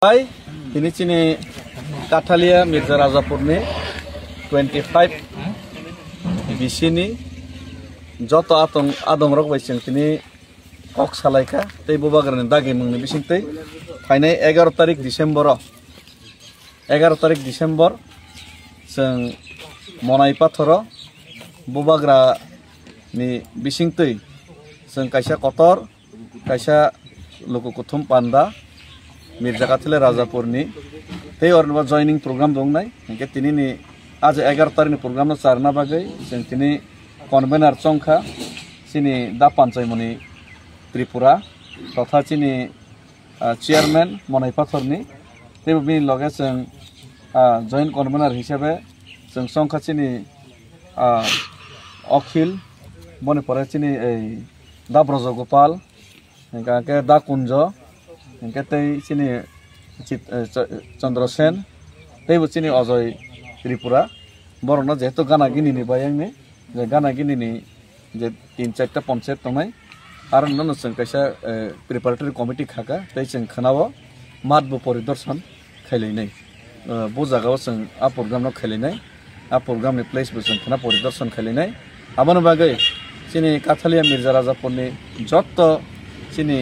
Hai, ini sini Katalia Mirza Rajapurni 25 di sini joto adong rok baising sini ok salaika tei bobagran dagi mungni bising tei fainai 11 tarik Desember 11 tarik Desember seng monai pathoro bobagra ni bising tei seng kaisa kotor kaisa luku kuthum panda Mirza Katalia Rajapurni tei orba joining program dong nai engke tini ni आज 11 तारिख program चारना बागै जों तिनी convener चंखा सिनी दा पञ्चायमनि त्रिपुरा तथा सिनी chairman मनाई पाथरनि तेबो बिनि लगे जों जॉइंट कन्वेनर हिसाबै जों चंखा सिनी अखिल बने परे सिनी दा ब्रजगोपाल एंके दा कुंज एंके तै सिनी चंद्रसेन तेबो सिनी अजय त्रिपुरा बरना जेहेतु गाना गिनी बायंगनि जे गाना गिनी जे 3-4 पंचायत तंनाय आरो नन जों कैसा प्रिपारेटरी कमिटि खाका तै जों खनाबो मादबो परिदर्शन खैलायनाय बो जागाव जों आ प्रोग्राम न खैलायनाय आ प्रोग्राम नि प्लेस बो जों खना परिदर्शन खैलायनाय आबन बागै सिनि काथालिया मिर्जा राजापुरनि जत्त सिनि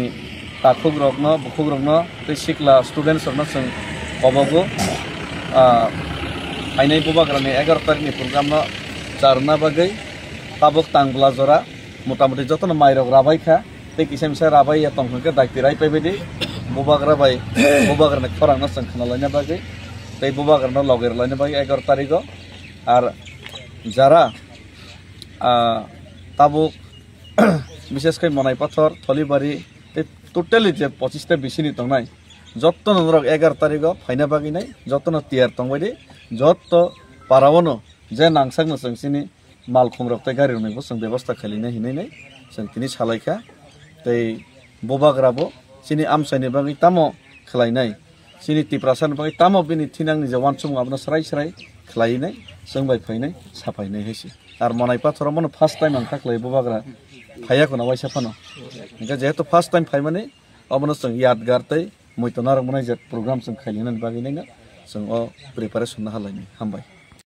ताखुग्रग्न बुखुग्रग्न तै सिखला स्टुडेन्ट्स रन जों कबगो आइनाय बोबाग्रानि 11 तारिखनि प्रग्राम चारना बागै ताबक तांबला जरा मोटामोटी जतन माइरक राबायखा तै किसा मिसा राबाय या तंखनके दायति राय पाइबायदि बोबाग्रा बाय बोबाग्रानि खरांना संखना लायना बागै तै बोबाग्रानो लगेर लायना बागै 11 तारिख आर जारा ताबक विशेषकै मनाई पाथर थलिबारी तै टोटली जे 25 ता बिसिनि तंनाय जत्तन नरक 11 तारिख फाइना बागै नाय जत्तन तियार तंबायदि जत्त पारावनो जे नांसांनो जोंसिनि माल खुमरक्ताय गारि रनायबो जों व्यवस्था खालिनाय हिनायनाय जों तिनि सालायखा तै बोबाग्राबो सिनि आमसायनि बागै तामो खलायनाय सिनि तिप्रासान बागै तामो बिनि थिनांनि जे वानसुम आबना सराय सराय खलायनाय जों बाय फायनाय साफायनाय हैसि आर मनाय पाथर मन फर्स्ट टाइम आं खाखलाय बोबाग्रा फायाखौ ना वाइसा फानो इनका जेहेतु फर्स्ट टाइम फाय माने अबनो जों यादगार तै मैतनार मनाय जे प्रोग्राम जों खालिनाय बागै नायना जों प्रिपारेशन हालायनाय हामबाय।